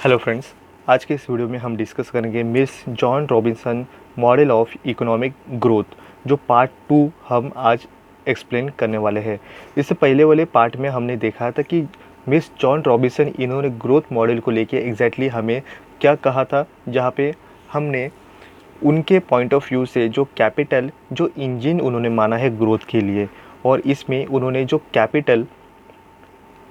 Hello friends, आज के इस वीडियो में हम डिस्कस करेंगे miss John Robinson model of economic growth, जो पार्ट 2 हम आज एक्सप्लेन करने वाले हैं। इससे पहले वाले पार्ट में हमने देखा था कि मिस जॉन रॉबिन्सन इन्होंने ग्रोथ मॉडल को लेके एग्जैक्टली हमें क्या कहा था, जहाँ पे हमने उनके पॉइंट ऑफ व्यू से जो कैपिटल जो इंजन उन्होंने माना है ग्रोथ के लिए, और इसमें उन्होंने जो कैपिटल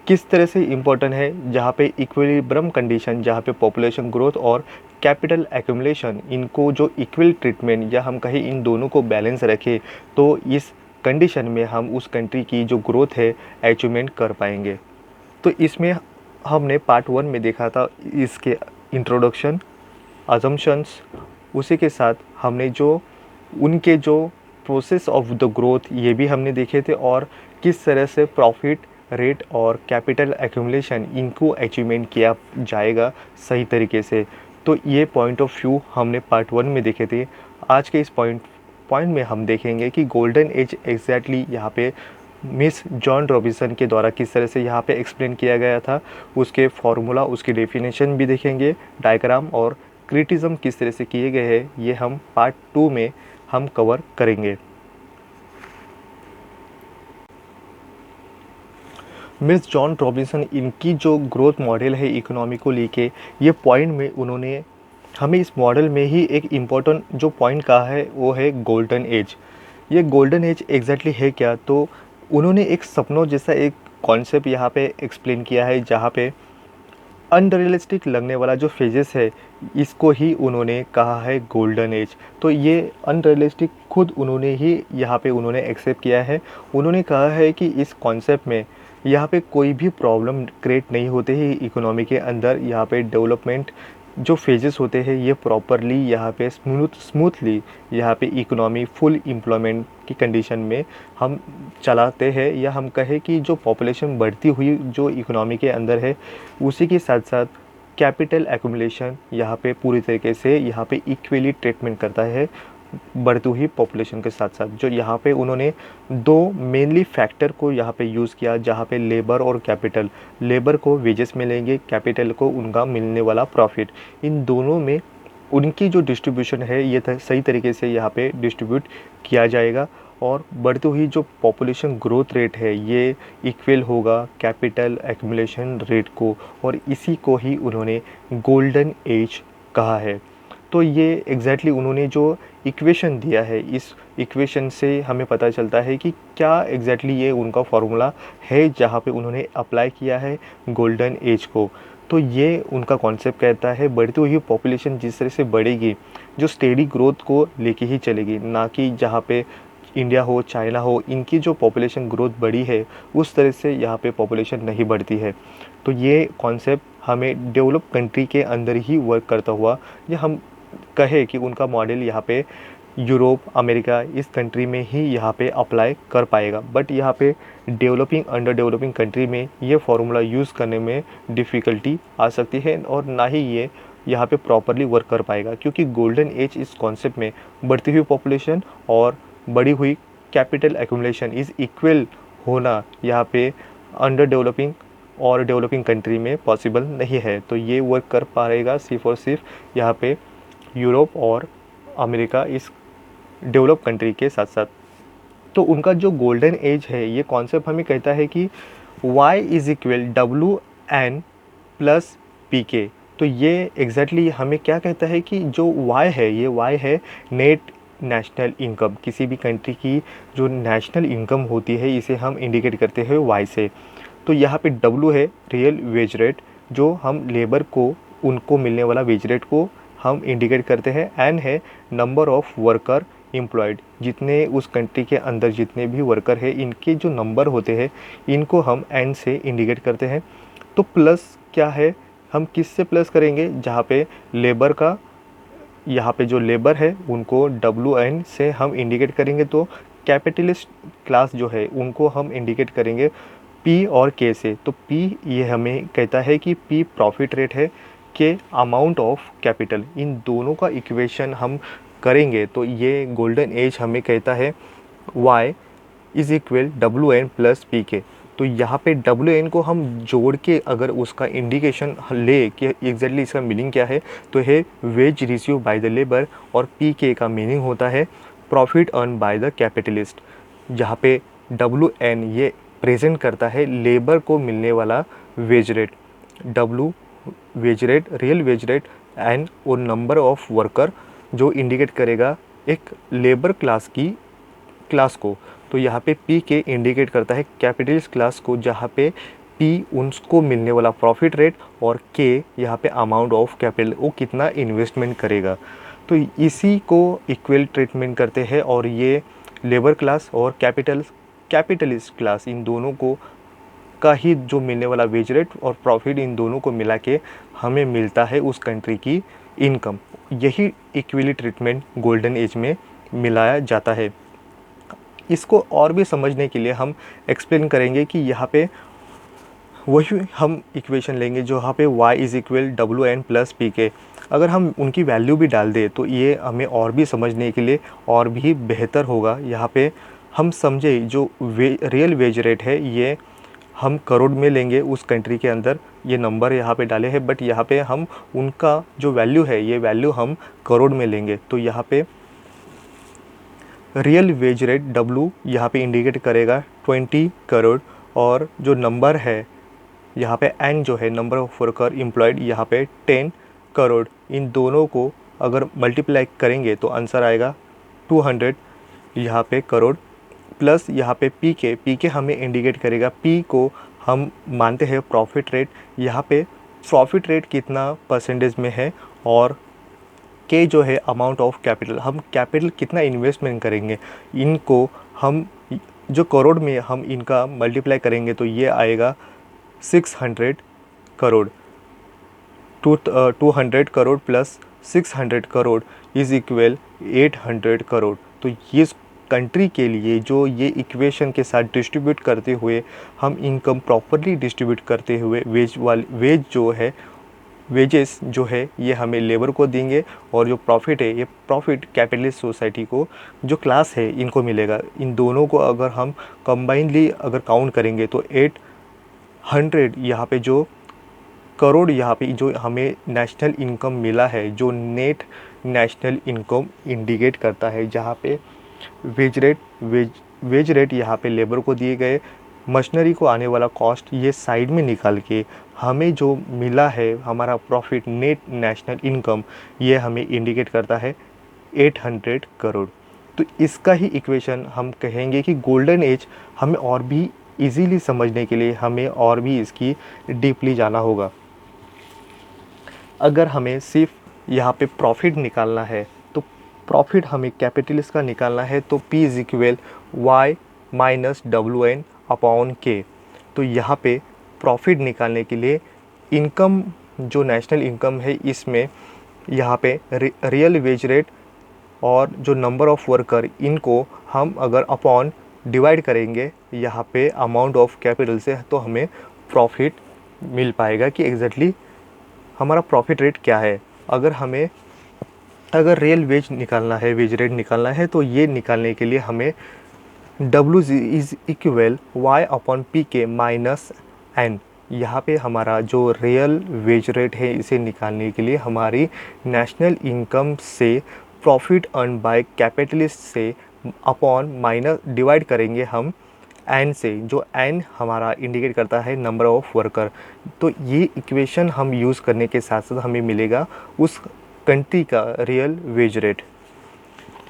किस तरह से इम्पोर्टेंट है, जहाँ पे इक्विलिब्रियम कंडीशन, जहाँ पे पॉपुलेशन ग्रोथ और कैपिटल एक्यूमुलेशन, इनको जो इक्वल ट्रीटमेंट या हम कहें इन दोनों को बैलेंस रखें, तो इस कंडीशन में हम उस कंट्री की जो ग्रोथ है अचीवमेंट कर पाएंगे। तो इसमें हमने पार्ट 1 में देखा था इसके इंट्रोडक्शन, अजम्पशंस, उसी के साथ हमने जो उनके जो प्रोसेस ऑफ द ग्रोथ ये भी हमने देखे थे, और किस तरह से प्रॉफिट रेट और कैपिटल एक्यूमुलेशन इनको अचीवमेंट किया जाएगा सही तरीके से। तो ये पॉइंट ऑफ व्यू हमने पार्ट 1 में देखे थे। आज के इस पॉइंट में हम देखेंगे कि गोल्डन एज एग्जैक्टली यहाँ पे मिस जॉन रॉबिन्सन के द्वारा किस तरह से यहाँ पे एक्सप्लेन किया गया था, उसके फॉर्मूला, उसकी डेफिनेशन भी देखेंगे, डायग्राम और क्रिटिज्म किस तरह से किए गए हैं, ये हम पार्ट 2 में हम कवर करेंगे। मिस जॉन रॉबिन्सन इनकी जो ग्रोथ मॉडल है इकोनॉमी को लेके, ये पॉइंट में उन्होंने हमें इस मॉडल में ही एक इम्पोर्टेंट जो पॉइंट कहा है वो है गोल्डन एज। ये गोल्डन एज एग्जैक्टली है क्या, तो उन्होंने एक सपनों जैसा एक कॉन्सेप्ट यहाँ पे एक्सप्लेन किया है, जहाँ पे अनरियलिस्टिक लगने वाला जो फेजेस है इसको ही उन्होंने कहा है गोल्डन एज। तो ये अनरियलिस्टिक खुद उन्होंने ही यहाँ पे उन्होंने एक्सेप्ट किया है। उन्होंने कहा है कि इस कॉन्सेप्ट में यहाँ पे कोई भी प्रॉब्लम क्रिएट नहीं होते हैं इकोनॉमी के अंदर। यहाँ पे डेवलपमेंट जो फेजेस होते हैं ये प्रॉपरली यहाँ पे स्मूथली यहाँ पे इकोनॉमी फुल एम्प्लॉयमेंट की कंडीशन में हम चलाते हैं, या हम कहें कि जो पॉपुलेशन बढ़ती हुई जो इकोनॉमी के अंदर है उसी के साथ साथ कैपिटल एक्यूमुलेशन यहाँ पे पूरी तरीके से यहाँ पे इक्वली ट्रीटमेंट करता है बढ़ती हुई पॉपुलेशन के साथ साथ। जो यहाँ पे उन्होंने दो मेनली फैक्टर को यहाँ पे यूज़ किया, जहाँ पे लेबर और कैपिटल, लेबर को वेजेस मिलेंगे, कैपिटल को उनका मिलने वाला प्रॉफिट, इन दोनों में उनकी जो डिस्ट्रीब्यूशन है ये सही तरीके से यहाँ पे डिस्ट्रीब्यूट किया जाएगा, और बढ़ती हुई जो पॉपुलेशन ग्रोथ रेट है ये इक्वल होगा कैपिटल एक्यूमुलेशन रेट को, और इसी को ही उन्होंने गोल्डन एज कहा है। तो ये एग्जैक्टली उन्होंने जो इक्वेशन दिया है, इस इक्वेशन से हमें पता चलता है कि क्या एग्जैक्टली ये उनका फार्मूला है जहाँ पे उन्होंने अप्लाई किया है गोल्डन एज को। तो ये उनका कॉन्सेप्ट कहता है बढ़ती हुई पॉपुलेशन जिस तरह से बढ़ेगी, जो स्टेडी ग्रोथ को लेके ही चलेगी, ना कि जहाँ पे इंडिया हो, चाइना हो, इनकी जो पॉपुलेशन ग्रोथ बढ़ी है उस तरह से यहाँ पे पॉपुलेशन नहीं बढ़ती है। तो ये कॉन्सेप्ट हमें डेवलप कंट्री के अंदर ही वर्क करता हुआ, या हम कहे कि उनका मॉडल यहाँ पे यूरोप, अमेरिका, इस कंट्री में ही यहाँ पे अप्लाई कर पाएगा। बट यहाँ पे डेवलपिंग, अंडर डेवलपिंग कंट्री में ये फार्मूला यूज़ करने में डिफ़िकल्टी आ सकती है, और ना ही ये यहाँ पे प्रॉपरली वर्क कर पाएगा, क्योंकि गोल्डन एज इस कॉन्सेप्ट में बढ़ती हुई पॉपुलेशन और बढ़ी हुई कैपिटल एक्यूमुलेशन इज़ इक्वल होना यहाँ पे अंडर डेवलपिंग और डेवलपिंग कंट्री में पॉसिबल नहीं है। तो ये वर्क कर पाएगा सिर्फ और सिर्फ यहाँ पे यूरोप और अमेरिका, इस डेवलप कंट्री के साथ साथ। तो उनका जो गोल्डन एज है ये कॉन्सेप्ट हमें कहता है कि y is equal WN plus PK। तो ये एग्जैक्टली हमें क्या कहता है कि जो y है, ये y है नेट नेशनल इनकम। किसी भी कंट्री की जो नेशनल इनकम होती है इसे हम इंडिकेट करते हैं y से। तो यहाँ पे W है रियल वेज रेट, जो हम लेबर को उनको मिलने वाला वेज रेट को हम इंडिकेट करते हैं। N है नंबर ऑफ़ वर्कर एम्प्लॉयड, जितने उस कंट्री के अंदर जितने भी वर्कर है इनके जो नंबर होते हैं इनको हम N से इंडिकेट करते हैं। तो प्लस क्या है, हम किस से प्लस करेंगे, जहाँ पे लेबर का, यहाँ पे जो लेबर है उनको WN से हम इंडिकेट करेंगे। तो कैपिटलिस्ट क्लास जो है उनको हम इंडिकेट करेंगे P और K से। तो P ये हमें कहता है कि P प्रॉफिट रेट है, के अमाउंट ऑफ कैपिटल, इन दोनों का इक्वेशन हम करेंगे तो ये गोल्डन एज हमें कहता है y is equal WN plus PK। तो यहाँ पे WN को हम जोड़ के अगर उसका इंडिकेशन ले कि एग्जैक्टली इसका मीनिंग क्या है, तो है wage receive by the labour, और PK का मीनिंग होता है profit earn by the capitalist. जहाँ पे WN ये प्रेजेंट करता है लेबर को मिलने वाला wage rate, W wage rate, real wage rate, and वो नंबर ऑफ वर्कर जो इंडिकेट करेगा एक लेबर क्लास को। तो यहाँ पे PK इंडिकेट करता है कैपिटलिस्ट क्लास को, जहाँ पे P उनको मिलने वाला प्रॉफिट रेट और K यहाँ पे अमाउंट ऑफ कैपिटल, वो कितना इन्वेस्टमेंट करेगा। तो इसी को इक्वल ट्रीटमेंट करते हैं, और ये लेबर क्लास और कैपिटलिस्ट क्लास इन दोनों को का ही जो मिलने वाला वेज रेट और प्रॉफिट, इन दोनों को मिला के हमें मिलता है उस कंट्री की इनकम। यही इक्वली ट्रीटमेंट गोल्डन एज में मिलाया जाता है। इसको और भी समझने के लिए हम एक्सप्लेन करेंगे कि यहाँ पे वही हम इक्वेशन लेंगे जो यहाँ पे y is equal WN plus PK। अगर हम उनकी वैल्यू भी डाल दें तो ये हमें और भी समझने के लिए और भी बेहतर होगा। यहाँ पे हम समझे जो रियल वेज रेट है ये हम करोड़ में लेंगे उस कंट्री के अंदर, ये नंबर यहाँ पे डाले हैं, बट यहाँ पे हम उनका जो वैल्यू है ये वैल्यू हम करोड़ में लेंगे। तो यहाँ पे रियल वेज रेट W यहाँ पे इंडिकेट करेगा 20 करोड़, और जो नंबर है यहाँ पे N जो है नंबर ऑफ वर्कर एम्प्लॉयड यहाँ पे 10 करोड़। इन दोनों को अगर मल्टीप्लाई करेंगे तो आंसर आएगा 200 यहाँ पे करोड़, प्लस यहाँ पे PK हमें इंडिकेट करेगा, P को हम मानते हैं प्रॉफिट रेट। यहाँ पे प्रॉफिट रेट कितना परसेंटेज में है, और K जो है अमाउंट ऑफ कैपिटल, हम कैपिटल कितना इन्वेस्टमेंट करेंगे। इनको हम जो करोड़ में हम इनका मल्टीप्लाई करेंगे तो ये आएगा 600 crore. 200 crore plus 600 crore is equal 800 crore. तो ये कंट्री के लिए जो ये इक्वेशन के साथ डिस्ट्रीब्यूट करते हुए हम इनकम प्रॉपरली डिस्ट्रीब्यूट करते हुए वेजेस जो है ये हमें लेबर को देंगे, और जो प्रॉफिट है ये प्रॉफिट कैपिटलिस्ट सोसाइटी को जो क्लास है इनको मिलेगा। इन दोनों को अगर हम कंबाइनली अगर काउंट करेंगे तो 800 यहाँ पे जो करोड़ यहाँ पे जो हमें नेशनल इनकम मिला है, जो नेट नेशनल इनकम इंडिकेट करता है, जहाँ पे वेज रेट यहाँ पे लेबर को दिए गए, मशीनरी को आने वाला कॉस्ट ये साइड में निकाल के हमें जो मिला है हमारा प्रॉफिट नेट नेशनल इनकम, ये हमें इंडिकेट करता है 800 करोड़। तो इसका ही इक्वेशन हम कहेंगे कि गोल्डन एज हमें और भी इजीली समझने के लिए हमें और भी इसकी डीपली जाना होगा। अगर हमें सिर्फ यहाँ पे प्रॉफिट निकालना है, तो प्रॉफिट हमें कैपिटलिस्ट का निकालना है, तो P is equal Y minus WN upon K। तो यहाँ पे प्रॉफिट निकालने के लिए इनकम जो नेशनल इनकम है इसमें यहाँ पे रियल वेज रेट और जो नंबर ऑफ़ वर्कर, इनको हम अगर अपॉन डिवाइड करेंगे यहाँ पे अमाउंट ऑफ कैपिटल से, तो हमें प्रॉफिट मिल पाएगा कि एग्जैक्टली हमारा प्रॉफिट रेट क्या है। अगर रियल वेज निकालना है, वेज रेट निकालना है, तो ये निकालने के लिए हमें W is equal Y upon PK minus N। यहाँ पे हमारा जो रियल वेज रेट है इसे निकालने के लिए हमारी नेशनल इनकम से प्रॉफिट अर्न बाय कैपिटलिस्ट से अपॉन माइनस डिवाइड करेंगे हम N से, जो N हमारा इंडिकेट करता है नंबर ऑफ़ वर्कर। तो ये इक्वेशन हम यूज़ करने के साथ साथ हमें मिलेगा उस कंट्री का रियल वेज रेट।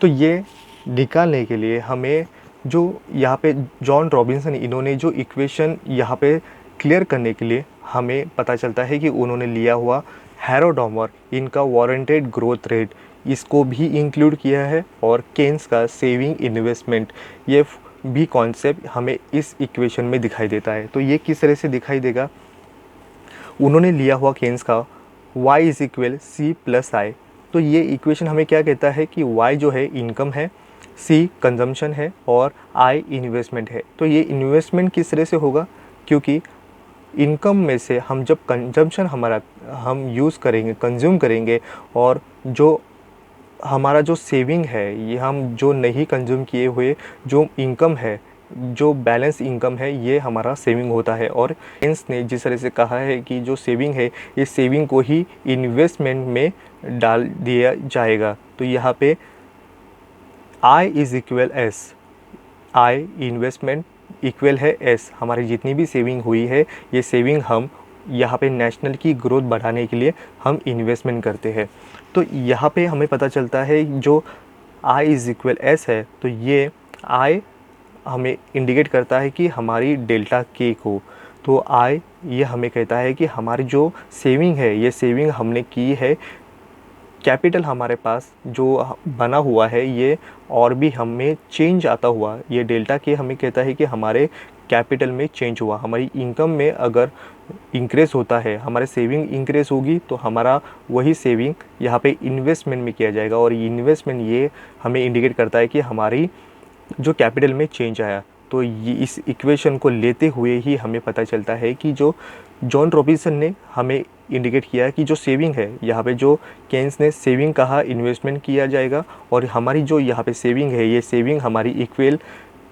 तो ये निकालने के लिए हमें जो यहाँ पे जॉन रॉबिन्सन इन्होंने जो इक्वेशन यहाँ पे क्लियर करने के लिए हमें पता चलता है कि उन्होंने लिया हुआ हैरोडामर, इनका वारंटेड ग्रोथ रेट, इसको भी इंक्लूड किया है, और केन्स का सेविंग इन्वेस्टमेंट, ये भी कॉन्सेप्ट हमें इस इक्वेशन में दिखाई देता है। तो ये किस तरह से दिखाई देगा, उन्होंने लिया हुआ केन्स का y is equal C plus I। तो ये इक्वेशन हमें क्या कहता है कि y जो है इनकम है, C कंजम्पशन है, और I इन्वेस्टमेंट है। तो ये इन्वेस्टमेंट किस तरह से होगा, क्योंकि इनकम में से हम जब कंजम्पशन हम यूज़ करेंगे, कंज्यूम करेंगे, और जो हमारा जो सेविंग है, ये हम जो नहीं कंज्यूम किए हुए जो इनकम है जो बैलेंस इनकम है ये हमारा सेविंग होता है। और केन्स ने जिस तरह से कहा है कि जो सेविंग है ये सेविंग को ही इन्वेस्टमेंट में डाल दिया जाएगा। तो यहाँ पे I is equal S, I investment equal है एस, हमारी जितनी भी सेविंग हुई है ये सेविंग हम यहाँ पे नेशनल की ग्रोथ बढ़ाने के लिए हम इन्वेस्टमेंट करते हैं। तो यहाँ पे हमें पता चलता है जो I इज़ इक्वल एस है, तो ये I हमें इंडिकेट करता है कि हमारी डेल्टा के को, तो I ये हमें कहता है कि हमारी जो सेविंग है ये सेविंग हमने की है, कैपिटल हमारे पास जो बना हुआ है ये और भी हमें चेंज आता हुआ, ये डेल्टा के हमें कहता है कि हमारे कैपिटल में चेंज हुआ, हमारी इनकम में अगर इंक्रेज़ होता है, हमारे सेविंग इंक्रेज़ होगी तो हमारा वही सेविंग यहाँ पे इन्वेस्टमेंट में किया जाएगा। और इन्वेस्टमेंट ये हमें इंडिकेट करता है कि हमारी जो कैपिटल में चेंज आया। तो ये इस इक्वेशन को लेते हुए ही हमें पता चलता है कि जो जॉन रॉबिन्सन ने हमें इंडिकेट किया है कि जो सेविंग है, यहाँ पे जो केन्स ने सेविंग कहा इन्वेस्टमेंट किया जाएगा, और हमारी जो यहाँ पे सेविंग है ये सेविंग हमारी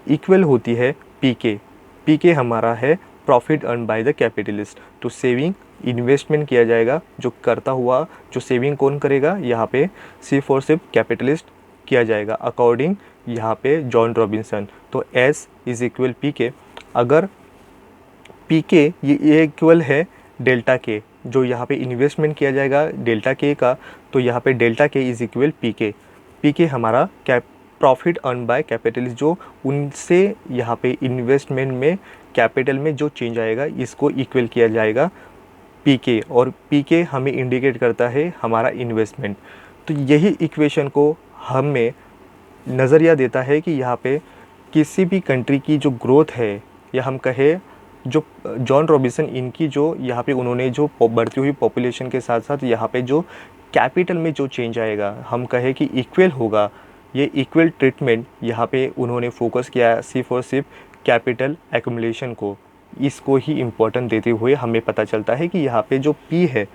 इक्वल होती है पी के हमारा है profit earn by the capitalist. तो सेविंग इन्वेस्टमेंट किया जाएगा, जो करता हुआ जो सेविंग कौन करेगा, यहाँ पे सिर्फ कैपिटलिस्ट किया जाएगा अकॉर्डिंग यहाँ पे जॉन रॉबिन्सन। तो एस इज़ इक्वल पी के, अगर पी के ये इक्वल है डेल्टा के, जो यहाँ पे इन्वेस्टमेंट किया जाएगा डेल्टा के का, तो यहाँ पे डेल्टा के इज़ इक्वल पी के हमारा प्रॉफिट अर्न बाय कैपिटलिस्ट, जो उनसे यहाँ पे इन्वेस्टमेंट में कैपिटल में जो चेंज आएगा इसको इक्वल किया जाएगा पी के, और पी के हमें इंडिकेट करता है हमारा इन्वेस्टमेंट। तो यही इक्वेशन को हमें नज़रिया देता है कि यहाँ पे किसी भी कंट्री की जो ग्रोथ है, या हम कहें जो जॉन रॉबिन्सन इनकी जो यहाँ पे उन्होंने जो बढ़ती हुई पॉपुलेशन के साथ साथ यहाँ पे जो कैपिटल में जो चेंज आएगा, हम कहें कि इक्वल होगा, ये इक्वल ट्रीटमेंट यहाँ पे उन्होंने फोकस किया सिर्फ और सिर्फ कैपिटल एक्यूमुलेशन को, इसको ही इम्पोर्टेंट देते हुए हमें पता चलता है कि यहाँ पे जो पी है,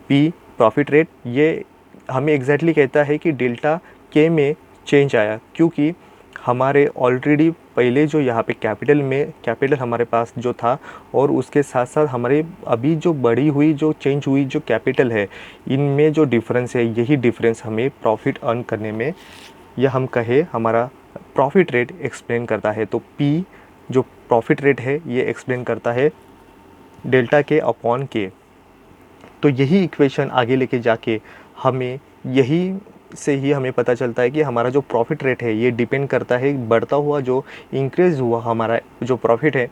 पी प्रॉफिट रेट, ये हमें एग्जैक्टली कहता है कि डेल्टा के में चेंज आया, क्योंकि हमारे ऑलरेडी पहले जो यहाँ पे कैपिटल हमारे पास जो था, और उसके साथ साथ हमारे अभी जो बढ़ी हुई जो चेंज हुई जो कैपिटल है, इनमें जो डिफरेंस है, यही डिफरेंस हमें प्रॉफिट अर्न करने में, या हम कहें हमारा प्रॉफिट रेट एक्सप्लेन करता है। तो पी जो प्रॉफिट रेट है ये एक्सप्लेन करता है डेल्टा के अपॉन के। तो यही इक्वेशन आगे लेके जाके हमें यही से ही हमें पता चलता है कि हमारा जो प्रॉफिट रेट है ये डिपेंड करता है बढ़ता हुआ जो इंक्रीज़ हुआ हमारा जो प्रॉफिट है,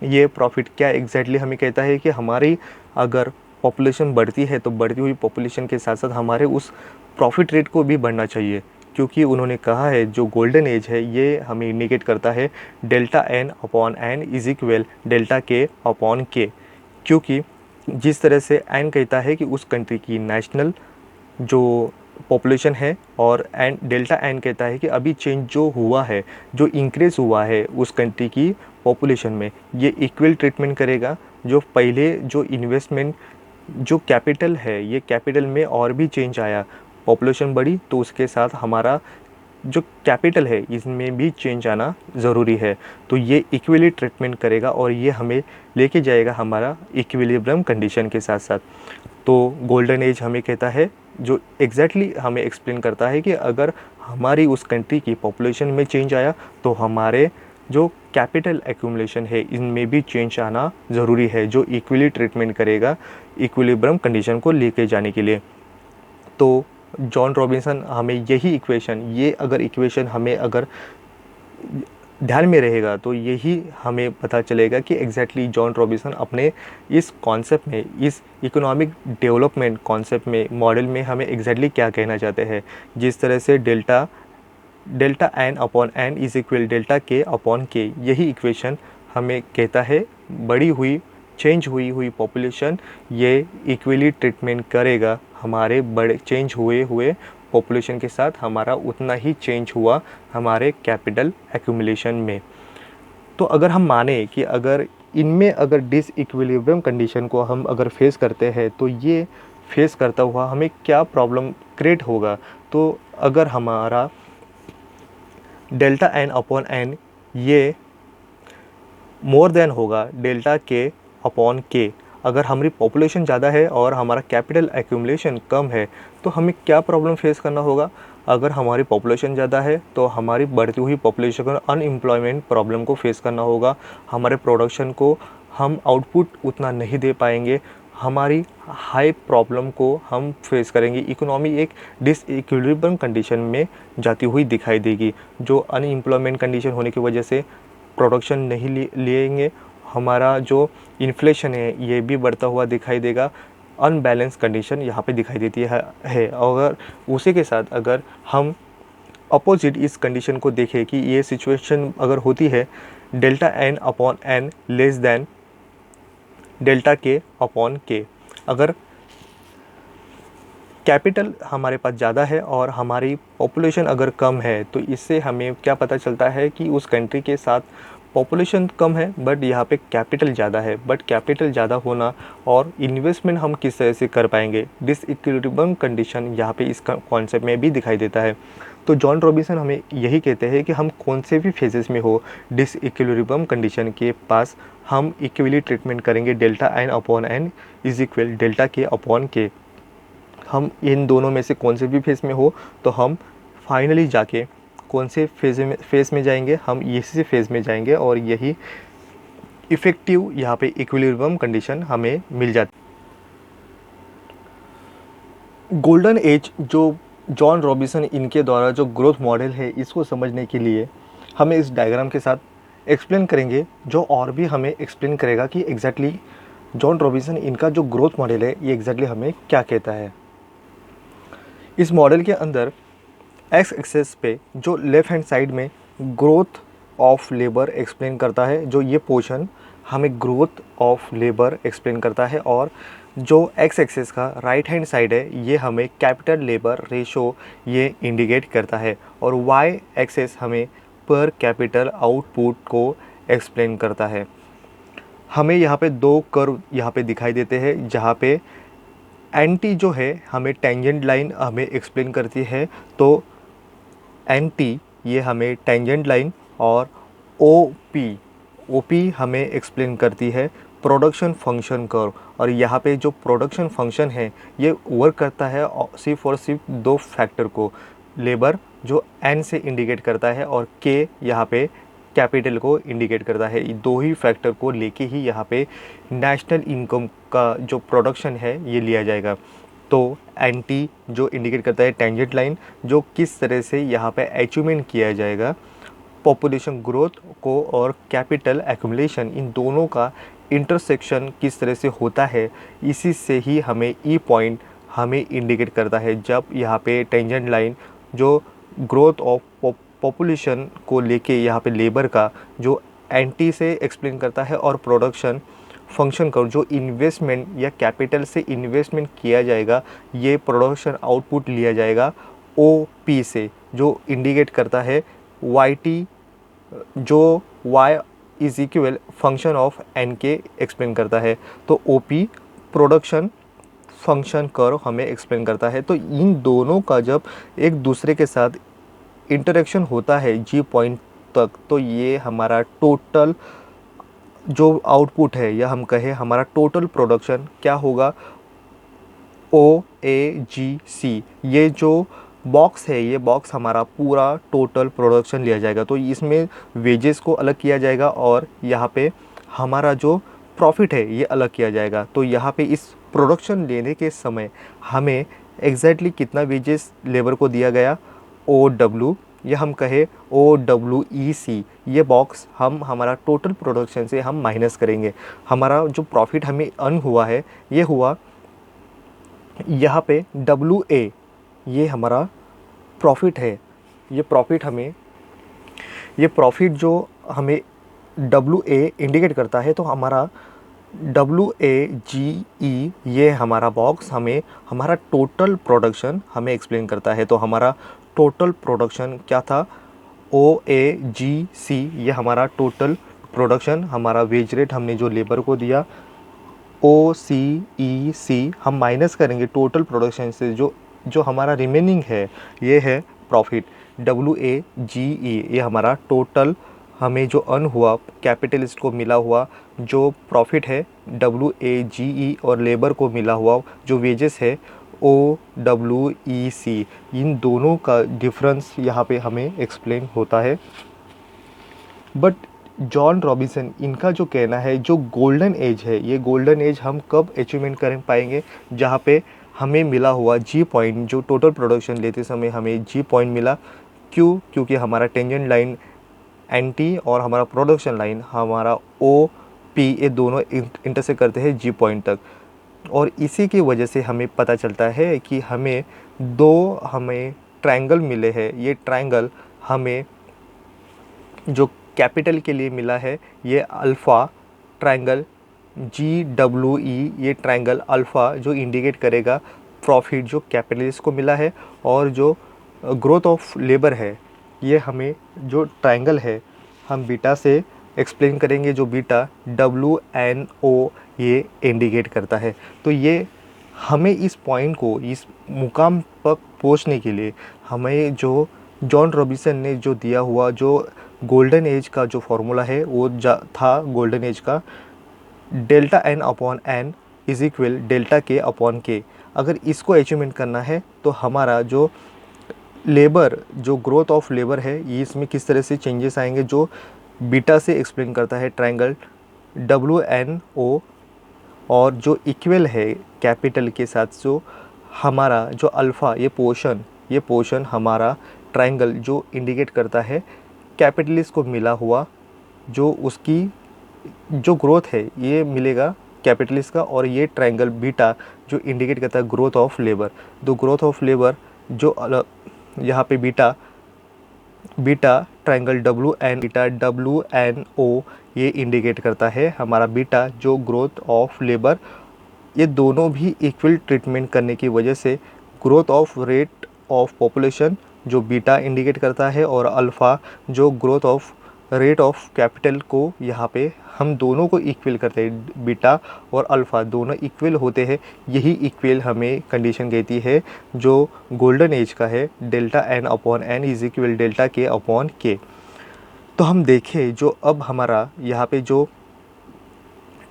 ये प्रॉफिट क्या एग्जैक्टली हमें कहता है कि हमारी अगर पॉपुलेशन बढ़ती है तो बढ़ती हुई पॉपुलेशन के साथ साथ हमारे उस प्रॉफिट रेट को भी बढ़ना चाहिए, क्योंकि उन्होंने कहा है जो गोल्डन एज है ये हमें इंडिकेट करता है delta N upon N is equal delta K upon K, क्योंकि जिस तरह से एन कहता है कि उस कंट्री की नेशनल जो पॉपुलेशन है, और एन डेल्टा एन कहता है कि अभी चेंज जो हुआ है, जो इंक्रीज़ हुआ है उस कंट्री की पॉपुलेशन में, ये इक्वल ट्रीटमेंट करेगा। जो पहले जो इन्वेस्टमेंट जो कैपिटल है, ये कैपिटल में और भी चेंज आया, पॉपुलेशन बढ़ी तो उसके साथ हमारा जो कैपिटल है इसमें भी चेंज आना ज़रूरी है। तो ये इक्वली ट्रीटमेंट करेगा और ये हमें लेके जाएगा हमारा इक्विलिब्रियम कंडीशन के साथ साथ। तो गोल्डन एज हमें कहता है, जो एग्जैक्टली हमें एक्सप्लेन करता है कि अगर हमारी उस कंट्री की पॉपुलेशन में चेंज आया तो हमारे जो कैपिटल एक्यूमुलेशन है इनमें भी चेंज आना ज़रूरी है, जो इक्वली ट्रीटमेंट करेगा इक्विलिब्रियम कंडीशन को लेके जाने के लिए। तो जॉन रॉबिन्सन हमें यही इक्वेशन, ये अगर इक्वेशन हमें अगर ध्यान में रहेगा तो यही हमें पता चलेगा कि एग्जैक्टली जॉन रॉबिन्सन अपने इस कॉन्सेप्ट में, इस इकोनॉमिक डेवलपमेंट कॉन्सेप्ट में, मॉडल में हमें एग्जैक्टली क्या कहना चाहते हैं। जिस तरह से delta N upon N is equal delta K upon K, यही इक्वेशन हमें कहता है बढ़ी हुई चेंज हुई पॉपुलेशन ये इक्वली ट्रीटमेंट करेगा हमारे बड़े चेंज हुए पॉपुलेशन के साथ, हमारा उतना ही चेंज हुआ हमारे कैपिटल एक्यूमुलेशन में। तो अगर हम माने कि अगर इनमें अगर डिसइक्विलिब्रियम कंडीशन को हम अगर फेस करते हैं तो ये फेस करता हुआ हमें क्या प्रॉब्लम क्रिएट होगा। तो अगर हमारा डेल्टा एन अपॉन एन ये मोर देन होगा डेल्टा के अपॉन के। अगर हमारी पॉपुलेशन ज़्यादा है और हमारा कैपिटल एक्यूमुलेशन कम है तो हमें क्या प्रॉब्लम फेस करना होगा? अगर हमारी पॉपुलेशन ज़्यादा है तो हमारी बढ़ती हुई पॉपुलेशन को अनएम्प्लॉयमेंट प्रॉब्लम को फेस करना होगा। हमारे प्रोडक्शन को हम आउटपुट उतना नहीं दे पाएंगे, हमारी हाई प्रॉब्लम को हम फेस करेंगे। इकोनॉमी एक डिसइक्विलिब्रियम कंडीशन में जाती हुई दिखाई देगी, जो अनएम्प्लॉयमेंट कंडीशन होने की वजह से प्रोडक्शन नहीं लेंगे। हमारा जो इन्फ्लेशन है ये भी बढ़ता हुआ दिखाई देगा। अनबैलेंस कंडीशन यहाँ पे दिखाई देती है। और उसी के साथ अगर हम अपोजिट इस कंडीशन को देखें कि ये सिचुएशन अगर होती है delta N upon N less than delta K upon K, अगर कैपिटल हमारे पास ज़्यादा है और हमारी पॉपुलेशन अगर कम है तो इससे हमें क्या पता चलता है कि उस कंट्री के साथ पॉपुलेशन कम है बट यहाँ पे कैपिटल ज़्यादा है। बट कैपिटल ज़्यादा होना और इन्वेस्टमेंट हम किस तरह से कर पाएंगे, डिसइक्विलिब्रियम कंडीशन यहाँ पे इस कॉन्सेप्ट में भी दिखाई देता है। तो जॉन रॉबिन्सन हमें यही कहते हैं कि हम कौन से भी फेजेस में हो डिसइक्विलिब्रियम कंडीशन के पास हम इक्वली ट्रीटमेंट करेंगे। Delta N upon N is equal delta K upon K. हम इन दोनों में से कौन से भी फेज़ में हो तो हम फाइनली जाके कौन से फेज़ में जाएंगे, हम इसी फेज़ में जाएंगे और यही इफ़ेक्टिव यहाँ पे इक्विलिब्रियम कंडीशन हमें मिल जाती। गोल्डन एज जो जॉन रॉबिन्सन इनके द्वारा जो ग्रोथ मॉडल है इसको समझने के लिए हमें इस डायग्राम के साथ एक्सप्लेन करेंगे, जो और भी हमें एक्सप्लेन करेगा कि एग्जैक्टली जॉन रॉबिन्सन इनका जो ग्रोथ मॉडल है ये एग्जैक्टली हमें क्या कहता है। इस मॉडल के अंदर एक्स एक्सेस पे जो लेफ़्ट हैंड साइड में ग्रोथ ऑफ लेबर एक्सप्लेन करता है, जो ये पोर्शन हमें ग्रोथ ऑफ लेबर एक्सप्लेन करता है, और जो एक्स एक्सेस का राइट हैंड साइड है ये हमें कैपिटल लेबर रेशो ये इंडिकेट करता है, और वाई एक्सेस हमें पर कैपिटल आउटपुट को एक्सप्लेन करता है। हमें यहाँ पे दो कर्व यहाँ पे दिखाई देते हैं जहाँ पे एंटी जो है हमें टेंजेंट लाइन हमें एक्सप्लेन करती है, तो एंटी ये हमें टेंजेंट लाइन, और ओपी हमें एक्सप्लेन करती है प्रोडक्शन फंक्शन कर्व। और यहाँ पे जो प्रोडक्शन फंक्शन है ये वर्क करता है सिर्फ और सिर्फ दो फैक्टर को, लेबर जो एन से इंडिकेट करता है और के यहाँ पे कैपिटल को इंडिकेट करता है। दो ही फैक्टर को लेके ही यहाँ पे नेशनल इनकम का जो प्रोडक्शन है ये लिया जाएगा। तो एंटी जो इंडिकेट करता है टेंजेंट लाइन, जो किस तरह से यहाँ पे अचीवमेंट किया जाएगा पॉपुलेशन ग्रोथ को, और कैपिटल एक्यूमुलेशन, इन दोनों का इंटरसेक्शन किस तरह से होता है, इसी से ही हमें ई पॉइंट हमें इंडिकेट करता है। जब यहाँ पे टेंजेंट लाइन जो ग्रोथ ऑफ पॉपुलेशन को लेके यहाँ पे लेबर का जो एंटी से एक्सप्लेन करता है, और प्रोडक्शन फंक्शन कर्व जो इन्वेस्टमेंट या कैपिटल से इन्वेस्टमेंट किया जाएगा, ये प्रोडक्शन आउटपुट लिया जाएगा ओ पी से, जो इंडिकेट करता है वाई टी, जो Y is equal function of N K explain करता है। तो O P production function curve हमें एक्सप्लेन करता है। तो इन दोनों का जब एक दूसरे के साथ इंटरेक्शन होता है जी पॉइंट तक, तो ये हमारा टोटल जो आउटपुट है, या हम कहें हमारा टोटल प्रोडक्शन क्या होगा, ओ ए जी सी, ये जो बॉक्स है ये बॉक्स हमारा पूरा टोटल प्रोडक्शन लिया जाएगा। तो इसमें वेजेस को अलग किया जाएगा और यहाँ पे हमारा जो प्रॉफिट है ये अलग किया जाएगा। तो यहाँ पे इस प्रोडक्शन लेने के समय हमें एग्जैक्टली कितना वेजेस लेबर को दिया गया, ओ डब्ल्यू, या हम कहें ओ डब्ल्यू ई सी, ये बॉक्स हम हमारा टोटल प्रोडक्शन से हम माइनस करेंगे। हमारा जो प्रॉफिट हमें अर्न हुआ है ये हुआ यहाँ पे डब्ल्यू ए, ये हमारा प्रॉफिट है। ये प्रॉफिट जो हमें डब्ल्यू ए इंडिकेट करता है, तो हमारा डब्ल्यू ए जी ई, ये हमारा बॉक्स हमें हमारा टोटल प्रोडक्शन हमें एक्सप्लेन करता है। तो हमारा टोटल प्रोडक्शन क्या था, ओ ए जी सी, ये हमारा टोटल प्रोडक्शन, हमारा वेज रेट हमने जो लेबर को दिया, ओ सी ई सी, हम माइनस करेंगे टोटल प्रोडक्शन से, जो हमारा रिमेनिंग है ये है प्रॉफिट, डब्ल्यू ए जी ई, ये हमारा टोटल हमें जो अर्न हुआ, कैपिटलिस्ट को मिला हुआ जो प्रॉफिट है WAGE, और लेबर को मिला हुआ जो वेजेस है OWEC, इन दोनों का डिफरेंस यहाँ पे हमें एक्सप्लेन होता है। बट जॉन रॉबिन्सन इनका जो कहना है, जो गोल्डन एज है, ये गोल्डन एज हम कब अचीवमेंट कर पाएंगे, जहाँ पे हमें मिला हुआ जी पॉइंट, जो टोटल प्रोडक्शन लेते समय हमें जी पॉइंट मिला। क्यों? क्योंकि हमारा टेंजेंट लाइन NT और हमारा प्रोडक्शन लाइन हमारा OP, ये दोनों इंटरसेक्ट करते हैं जी पॉइंट तक, और इसी की वजह से हमें पता चलता है कि हमें ट्रायंगल मिले हैं। ये ट्रायंगल हमें जो कैपिटल के लिए मिला है, ये अल्फ़ा ट्रायंगल GWE, ये ट्रायंगल अल्फ़ा जो इंडिकेट करेगा प्रॉफिट जो कैपिटलिस्ट को मिला है, और जो ग्रोथ ऑफ लेबर है, ये हमें जो ट्रायंगल है हम बीटा से एक्सप्लेन करेंगे, जो बीटा WNO ये इंडिकेट करता है। तो ये हमें इस पॉइंट को, इस मुकाम पर पहुंचने के लिए हमें जो जॉन रॉबिन्सन ने जो दिया हुआ जो गोल्डन एज का जो फॉर्मूला है वो था गोल्डन एज का delta N/N is equal delta K/K। अगर इसको अचीवमेंट करना है तो हमारा जो लेबर, जो ग्रोथ ऑफ लेबर है, ये इसमें किस तरह से चेंजेस आएंगे, जो बीटा से एक्सप्लेन करता है ट्रायंगल WNO, और जो इक्वल है कैपिटल के साथ जो हमारा जो अल्फ़ा, ये पोर्शन हमारा ट्रायंगल जो इंडिकेट करता है कैपिटलिस्ट को मिला हुआ जो उसकी जो ग्रोथ है, ये मिलेगा कैपिटलिस्ट का, और ये ट्रायंगल बीटा जो इंडिकेट करता है ग्रोथ ऑफ लेबर। तो ग्रोथ ऑफ लेबर जो यहाँ पे बीटा ट्रायंगल WNO ये इंडिकेट करता है हमारा बीटा जो ग्रोथ ऑफ लेबर। ये दोनों भी इक्वल ट्रीटमेंट करने की वजह से growth of rate of population जो बीटा इंडिकेट करता है, और अल्फ़ा जो growth of rate of capital को यहाँ पे हम दोनों को इक्वल करते हैं, बीटा और अल्फ़ा दोनों इक्वल होते हैं। यही इक्वल हमें कंडीशन कहती है जो गोल्डन एज का है, delta N/N is equal delta K/K। तो हम देखें जो अब हमारा यहाँ पे जो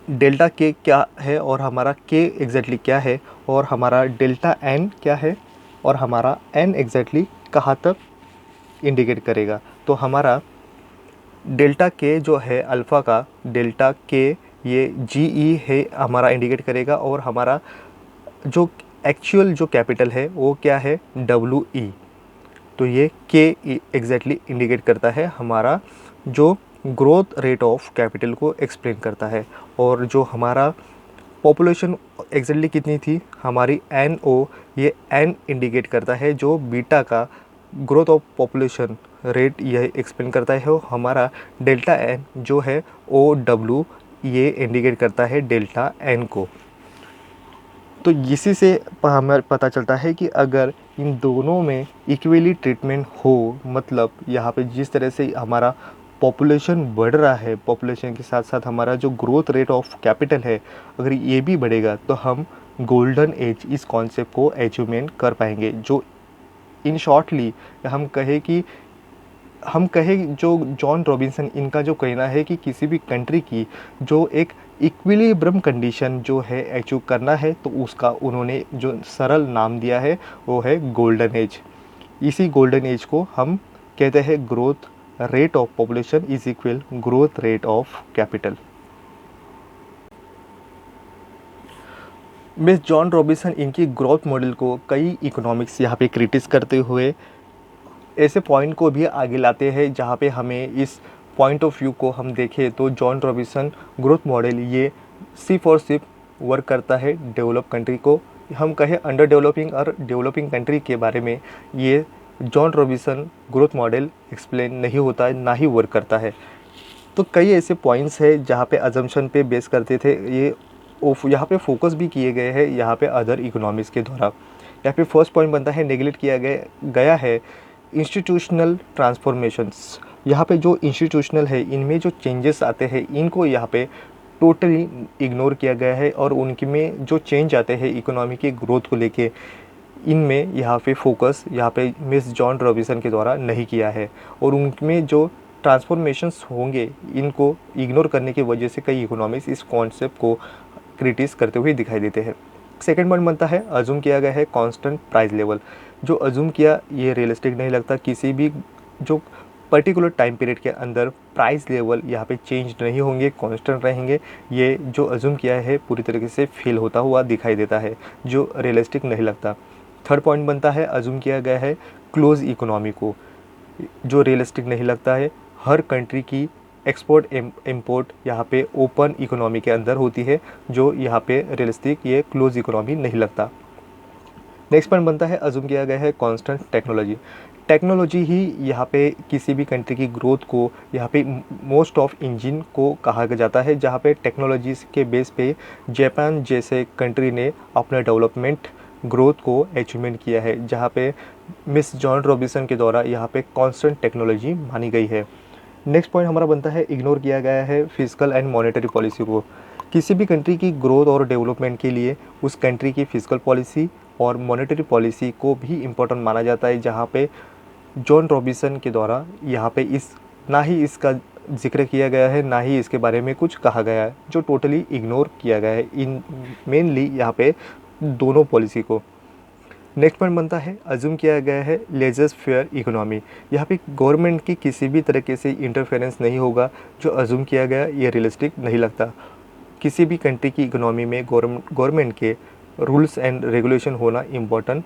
डेल्टा K क्या है, और हमारा K एग्जैक्टली क्या है, और हमारा डेल्टा N क्या है, और हमारा N एग्जैक्टली कहाँ तक इंडिकेट करेगा। तो हमारा डेल्टा K जो है अल्फ़ा का, डेल्टा K ये GE है हमारा इंडिकेट करेगा, और हमारा जो एक्चुअल जो कैपिटल है वो क्या है WE। तो ये K एग्जैक्टली इंडिकेट करता है हमारा जो ग्रोथ रेट ऑफ कैपिटल को एक्सप्लेन करता है। और जो हमारा पॉपुलेशन एग्जैक्टली कितनी थी हमारी NO, ये N इंडिकेट करता है जो बीटा का ग्रोथ ऑफ पॉपुलेशन रेट यह एक्सप्लेन करता है। हमारा डेल्टा N जो है OW ये इंडिकेट करता है डेल्टा N को। तो इसी से हमें पता चलता है कि अगर इन दोनों में इक्वली ट्रीटमेंट हो, मतलब यहाँ पे जिस तरह से हमारा पॉपुलेशन बढ़ रहा है, पॉपुलेशन के साथ साथ हमारा जो ग्रोथ रेट ऑफ कैपिटल है, अगर ये भी बढ़ेगा तो हम गोल्डन एज इस कॉन्सेप्ट को अचीवमेंट कर पाएंगे। जो इन शॉर्टली हम कहें जो जॉन रॉबिन्सन इनका जो कहना है कि किसी भी कंट्री की जो एक इक्विलिब्रियम कंडीशन जो है अचीव करना है, तो उसका उन्होंने जो सरल नाम दिया है वो है गोल्डन एज। इसी गोल्डन एज को हम कहते हैं growth rate of population is equal growth rate of capital. Miss John Robinson इनकी ग्रोथ मॉडल को कई इकोनॉमिक्स यहाँ पे क्रिटिस करते हुए ऐसे पॉइंट को भी आगे लाते हैं जहाँ पे हमें इस पॉइंट ऑफ व्यू को हम देखें तो जॉन रॉबिन्सन ग्रोथ मॉडल ये सिर्फ और सिर्फ वर्क करता है डेवलप कंट्री को। हम कहें अंडर डेवलपिंग और डेवलपिंग कंट्री के बारे में ये John Robinson growth model explain नहीं होता है, ना ही वर्क करता है। तो कई ऐसे पॉइंट्स हैं जहाँ पे अजम्पशन पे बेस करते थे, ये यहाँ पे फोकस भी किए गए हैं यहाँ पे अदर इकोनॉमिक्स के द्वारा। यहाँ पे फर्स्ट पॉइंट बनता है नेगलेक्ट किया गया है इंस्टीट्यूशनल ट्रांसफॉर्मेशंस। यहाँ पे जो इंस्टीट्यूशनल है इनमें जो चेंजेस आते हैं इनको यहाँ पे टोटली इग्नोर किया गया है, और उनकी में जो चेंज आते हैं इकोनॉमी की ग्रोथ को लेके इनमें यहाँ पे फोकस यहाँ पे मिस जॉन रॉबिन्सन के द्वारा नहीं किया है। और उनमें जो ट्रांसफॉर्मेशंस होंगे, इनको इग्नोर करने की वजह से कई इकोनॉमिक्स इस कॉन्सेप्ट को क्रिटिस करते हुए दिखाई देते हैं। सेकंड पॉइंट बनता है, अज्यूम किया गया है कांस्टेंट प्राइस लेवल। जो अज्यूम किया ये रियलिस्टिक नहीं लगता। किसी भी जो पर्टिकुलर टाइम पीरियड के अंदर प्राइस लेवल यहाँ पे चेंज नहीं होंगे, कांस्टेंट रहेंगे। ये जो अज्यूम किया है पूरी तरीके से फेल होता हुआ दिखाई देता है, जो रियलिस्टिक नहीं लगता। थर्ड पॉइंट बनता है, अज्यूम किया गया है क्लोज इकोनॉमी को, जो रियलिस्टिक नहीं लगता है। हर कंट्री की एक्सपोर्ट इंपोर्ट यहाँ पे ओपन इकोनॉमी के अंदर होती है, जो यहाँ पे रियलिस्टिक ये क्लोज इकोनॉमी नहीं लगता। नेक्स्ट पॉइंट बनता है, अज्यूम किया गया है कांस्टेंट टेक्नोलॉजी। टेक्नोलॉजी ही यहाँ पे किसी भी कंट्री की ग्रोथ को यहाँ पे मोस्ट ऑफ इंजन को कहा जाता है, जहाँ पे टेक्नोलॉजीज के बेस पे जापान जैसे कंट्री ने अपना डेवलपमेंट ग्रोथ को अचीवमेंट किया है, जहाँ पे मिस जॉन रॉबिन्सन के द्वारा यहाँ पे कांस्टेंट टेक्नोलॉजी मानी गई है। नेक्स्ट पॉइंट हमारा बनता है, इग्नोर किया गया है फिजिकल एंड मॉनेटरी पॉलिसी को। किसी भी कंट्री की ग्रोथ और डेवलपमेंट के लिए उस कंट्री की फिजिकल पॉलिसी और मॉनेटरी पॉलिसी को भी इम्पोर्टेंट माना जाता है, जहाँ पे जॉन रॉबिन्सन के द्वारा यहाँ पे ना ही इसका जिक्र किया गया है, ना ही इसके बारे में कुछ कहा गया है, जो टोटली इग्नोर किया गया है इन मेनली यहाँ पे दोनों पॉलिसी को। नेक्स्ट पॉइंट बनता है, अज्यूम किया गया है लेजर फेयर इकोनॉमी। यहाँ पे गवर्नमेंट की किसी भी तरीके से इंटरफेरेंस नहीं होगा, जो अज्यूम किया गया ये रियलिस्टिक नहीं लगता। किसी भी कंट्री की इकोनॉमी में गवर्नमेंट के रूल्स एंड रेगुलेशन होना इम्पोर्टेंट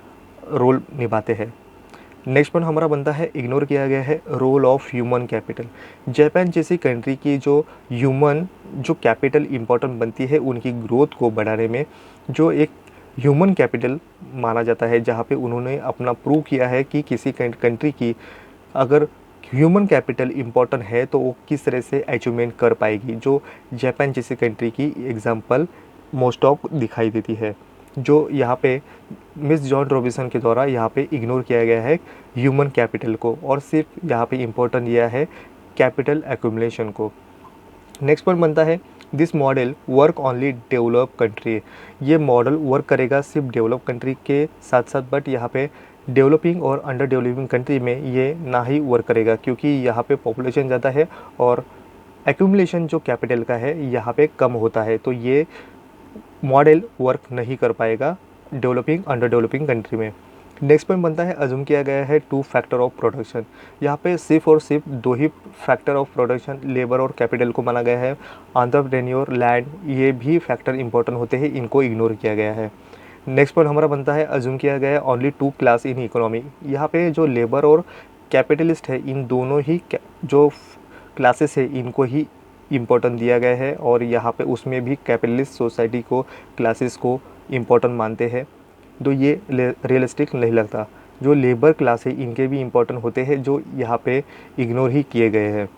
रोल निभाते हैं। नेक्स्ट पॉइंट हमारा बनता है, इग्नोर किया गया है role of human capital. Japan जैसी कंट्री की जो ह्यूमन जो कैपिटल इम्पोर्टेंट बनती है उनकी ग्रोथ को बढ़ाने में, जो एक ह्यूमन कैपिटल माना जाता है, जहाँ पे उन्होंने अपना प्रूव किया है कि किसी कंट्री की अगर ह्यूमन कैपिटल इम्पोर्टेंट है तो वो किस तरह से अचीवमेंट कर पाएगी, जो जापान जैसी कंट्री की एग्जांपल मोस्ट ऑफ दिखाई देती है, जो यहाँ पे मिस जॉन रॉबिन्सन के द्वारा यहाँ पे इग्नोर किया गया है ह्यूमन कैपिटल को, और सिर्फ यहाँ पे इम्पोर्टेंट दिया है कैपिटल एक्यूमुलेशन को। नेक्स्ट पॉइंट बनता है, this model work only develop country. ये मॉडल वर्क करेगा सिर्फ डेवलप कंट्री के साथ साथ, बट यहाँ पे डेवलपिंग और अंडर डेवलपिंग कंट्री में ये ना ही वर्क करेगा, क्योंकि यहाँ पे पॉपुलेशन ज़्यादा है और एक्यूमुलेशन जो कैपिटल का है यहाँ पे कम होता है, तो ये मॉडल वर्क नहीं कर पाएगा डेवलपिंग अंडर डेवलपिंग कंट्री में। नेक्स्ट पॉइंट बनता है, अज्यूम किया गया है टू फैक्टर ऑफ प्रोडक्शन। यहाँ पे सिर्फ और सिर्फ दो ही फैक्टर ऑफ प्रोडक्शन, लेबर और कैपिटल को माना गया है। एंटरप्रेन्योर, लैंड, ये भी फैक्टर इंपॉर्टेंट होते हैं, इनको इग्नोर किया गया है। नेक्स्ट पॉइंट हमारा बनता है, अज्यूम किया गया है only two class in economy. यहाँ पे जो लेबर और कैपिटलिस्ट है, इन दोनों ही जो क्लासेस है इनको ही इम्पोर्टेंट दिया गया है, और यहाँ पे उसमें भी कैपिटलिस्ट सोसाइटी को क्लासेस को इम्पोर्टेंट मानते हैं, तो ये रियलिस्टिक नहीं लगता। जो लेबर क्लास है इनके भी इम्पोर्टेंट होते हैं, जो यहाँ पे इग्नोर ही किए गए हैं।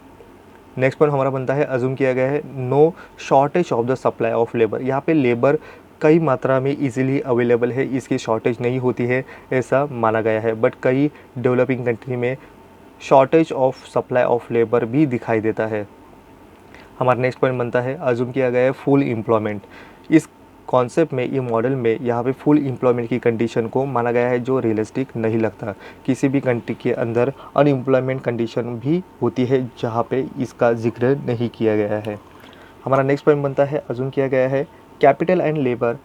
नेक्स्ट पॉइंट हमारा बनता है, अज्यूम किया गया है no shortage of the supply of labour. यहाँ पे लेबर कई मात्रा में इजीली अवेलेबल है, इसकी शॉर्टेज नहीं होती है ऐसा माना गया है, बट कई डेवलपिंग कंट्री में shortage of supply of labour भी दिखाई देता है। हमारा नेक्स्ट पॉइंट बनता है, अज्यूम किया गया है फुल एम्प्लॉयमेंट। इस कॉन्सेप्ट में, ये मॉडल में यहाँ पे फुल एम्प्लॉयमेंट की कंडीशन को माना गया है, जो रियलिस्टिक नहीं लगता। किसी भी कंट्री के अंदर अनएम्प्लॉयमेंट कंडीशन भी होती है, जहाँ पे इसका जिक्र नहीं किया गया है। हमारा नेक्स्ट पॉइंट बनता है, अज्यूम किया गया है capital and labour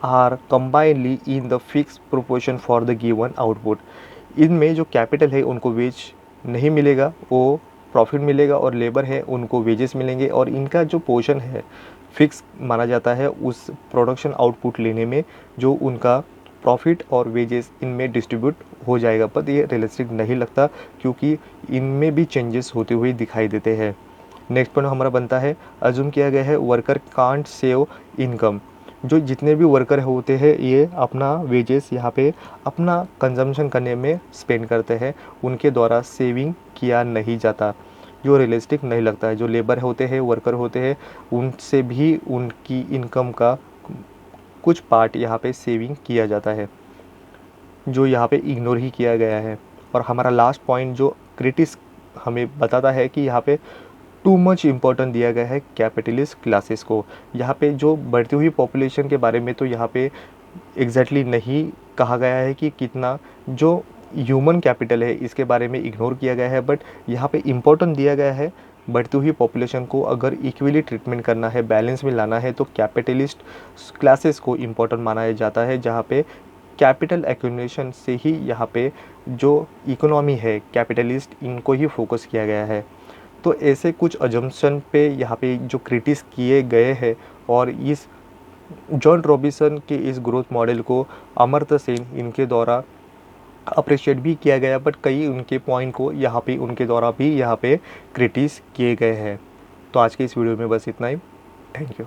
are combinely in the fix proportion for the given output. इनमें जो कैपिटल है उनको वेज नहीं मिलेगा, वो प्रॉफिट मिलेगा, और लेबर है उनको वेजेस मिलेंगे, और इनका जो पोर्शन है फिक्स माना जाता है उस प्रोडक्शन आउटपुट लेने में, जो उनका प्रॉफिट और वेजेस इनमें डिस्ट्रीब्यूट हो जाएगा। पर ये रियलिस्टिक नहीं लगता, क्योंकि इनमें भी चेंजेस होते हुए दिखाई देते हैं। नेक्स्ट पॉइंट हमारा बनता है, अज्यूम किया गया है वर्कर कांट सेव इनकम। जो जितने भी वर्कर होते हैं ये अपना वेजेस यहाँ पे अपना कंजम्पशन करने में स्पेंड करते हैं, उनके द्वारा सेविंग किया नहीं जाता, जो रियलिस्टिक नहीं लगता है। जो लेबर होते हैं, वर्कर होते हैं, उनसे भी उनकी इनकम का कुछ पार्ट यहाँ पे सेविंग किया जाता है, जो यहाँ पे इग्नोर ही किया गया है। और हमारा लास्ट पॉइंट जो क्रिटिक्स हमें बताता है कि यहाँ पे टू मच इम्पोर्टेंट दिया गया है कैपिटलिस्ट क्लासेस को। यहाँ पे जो बढ़ती हुई पॉपुलेशन के बारे में तो यहाँ पे एग्जैक्टली नहीं कहा गया है कि कितना, जो ह्यूमन कैपिटल है इसके बारे में इग्नोर किया गया है, बट यहाँ पे इम्पोर्टेंट दिया गया है। बढ़ती हुई पॉपुलेशन को अगर इक्वली ट्रीटमेंट करना है, बैलेंस में लाना है, तो कैपिटलिस्ट क्लासेस को इम्पोर्टेंट माना जाता है, जहाँ पे कैपिटल एक्यूमुलेशन से ही यहाँ पे जो इकोनॉमी है कैपिटलिस्ट, इनको ही फोकस किया गया है। तो ऐसे कुछ अजम्पशन पे यहाँ पे जो क्रिटिस किए गए हैं, और इस जॉन रॉबिन्सन के इस ग्रोथ मॉडल को अमर्त्य सेन इनके द्वारा अप्रिशिएट भी किया गया, बट कई उनके पॉइंट को यहाँ पे उनके द्वारा भी यहाँ पे क्रिटिस किए गए हैं। तो आज के इस वीडियो में बस इतना ही। Thank you.